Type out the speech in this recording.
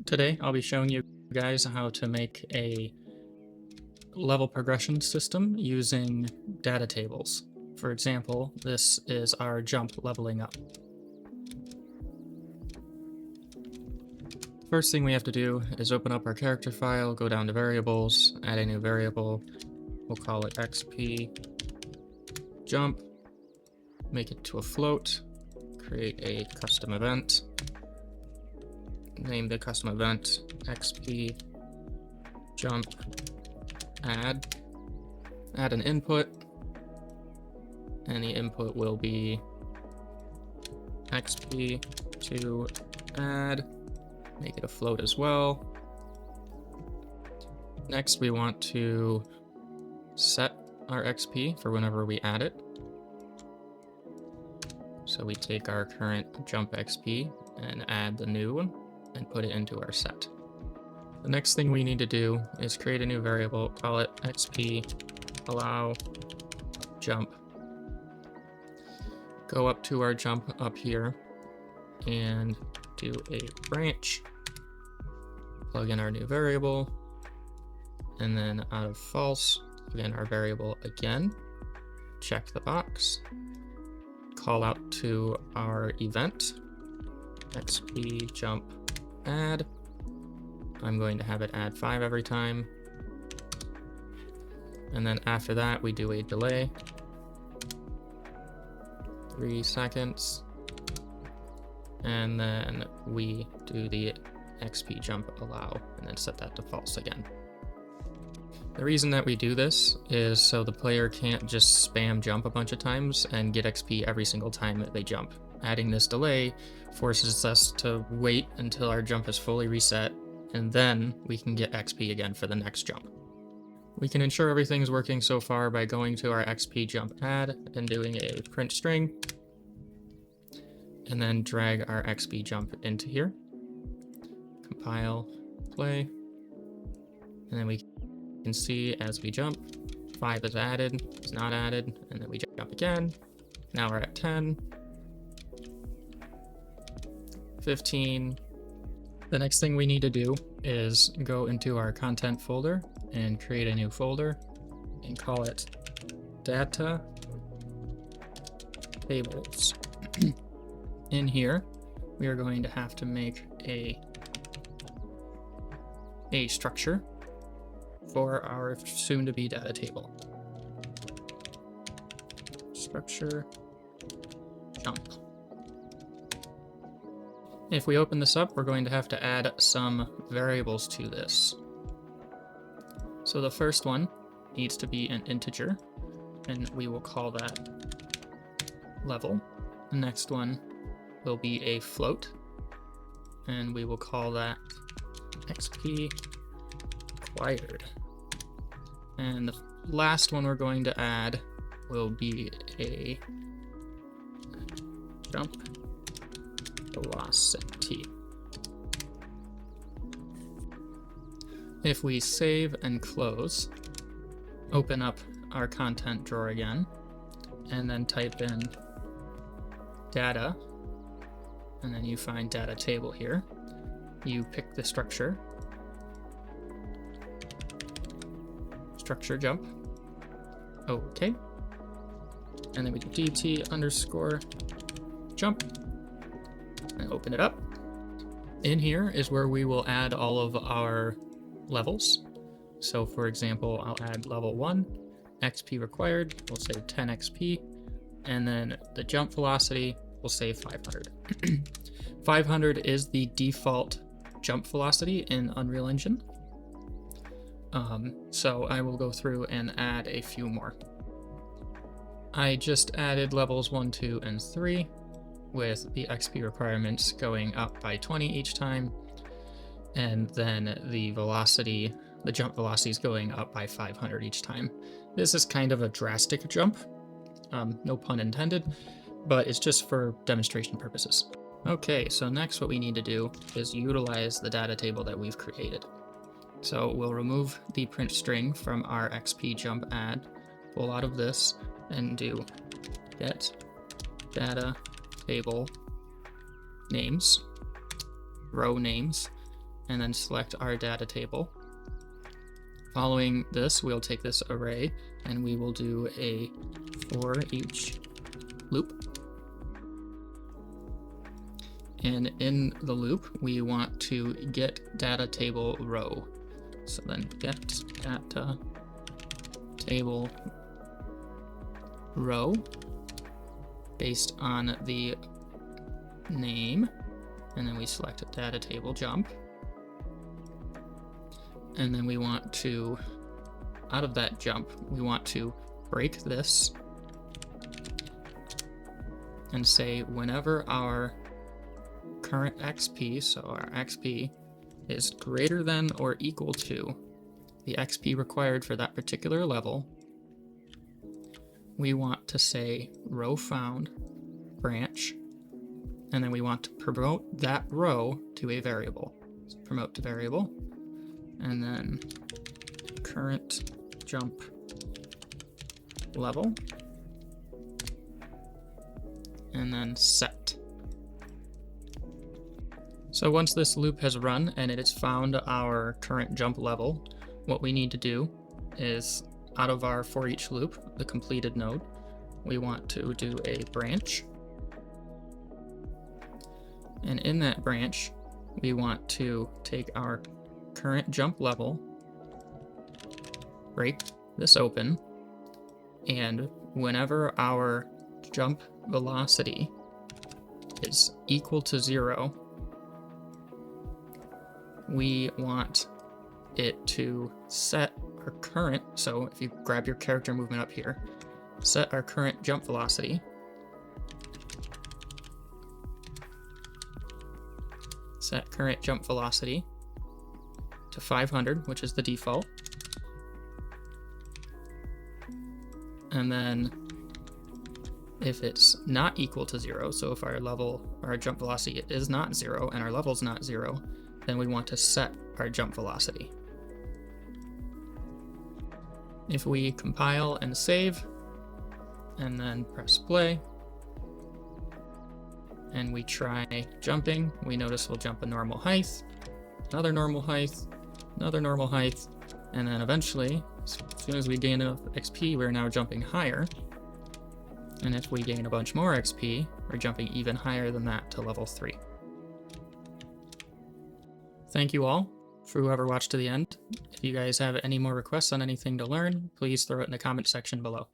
Today, I'll be showing you guys how to make a level progression system using data tables. For example, this is our jump leveling up. First thing we have to do is open up our character file, go down to variables, add a new variable. We'll call it XP jump, make it to a float, create a custom event, name the custom event XP jump add an input, and the input will be XP to add, make it a float as well. Next, we want to set our XP for whenever we add it. So we take our current jump XP and add the new one and put it into our set. The next thing we need to do is create a new variable, call it XP allow jump. Go up to our jump up here and do a branch, plug in our new variable, and then out of false, plug in our variable again, check the box, call out to our event, XP jump add. I'm going to have it add 5 every time. And then after that, we do a delay, 3 seconds. And then we do the XP jump allow and then set that to false again. The reason that we do this is so the player can't just spam jump a bunch of times and get XP every single time that they jump. Adding this delay forces us to wait until our jump is fully reset, and then we can get XP again for the next jump. We can ensure everything's working so far by going to our XP jump add and doing a print string, and then drag our XP jump into here, compile, play, and then we can see as we jump, 5 is added, it's not added, and then we jump again. Now we're at 10, 15. The next thing we need to do is go into our content folder and create a new folder and call it data tables. In here, we are going to have to make a structure for our soon-to-be data table. Structure jump. If we open this up, we're going to have to add some variables to this. So the first one needs to be an integer, and we will call that level. The next one will be a float, and we will call that XP acquired. And the last one we're going to add will be a jump velocity. If we save and close, open up our content drawer again, and then type in data, and then you find data table here. You pick the structure jump, okay, and then we do dt underscore jump, and open it up. In here is where we will add all of our levels. So for example, I'll add level 1, XP required, we'll say 10 XP, and then the jump velocity, we'll say 500. 500 is the default jump velocity in Unreal Engine. So I will go through and add a few more. I just added levels 1, 2, and 3 with the XP requirements going up by 20 each time, and then the velocity, the jump velocity is going up by 500 each time. This is kind of a drastic jump, no pun intended, but it's just for demonstration purposes. Okay, so next what we need to do is utilize the data table that we've created. So we'll remove the print string from our XP jump add, pull out of this, and do get data table names, row names, and then select our data table. Following this, we'll take this array and we will do a for each loop. And in the loop, we want to get data table row. So then get data table row based on the name, and then we select a data table jump. And then we want to, out of that jump, we want to break this and say whenever our current XP, so our XP, is greater than or equal to the XP required for that particular level, we want to say row found branch, and then we want to promote that row to a variable. So promote to variable, and then current jump level, and then set. So once this loop has run and it has found our current jump level, what we need to do is, out of our for each loop, the completed node, we want to do a branch. And in that branch, we want to take our current jump level, break this open, and whenever our jump velocity is equal to 0, we want it to set our current, so if you grab your character movement up here, set our current jump velocity to 500, which is the default. And then if it's not equal to 0, so if our jump velocity is not 0 and our level's not 0, then we want to set our jump velocity. If we compile and save, and then press play, and we try jumping, we notice we'll jump a normal height, another normal height, another normal height, and then eventually, as soon as we gain enough XP, we're now jumping higher. And if we gain a bunch more XP, we're jumping even higher than that to level 3. Thank you all for whoever watched to the end. If you guys have any more requests on anything to learn, please throw it in the comment section below.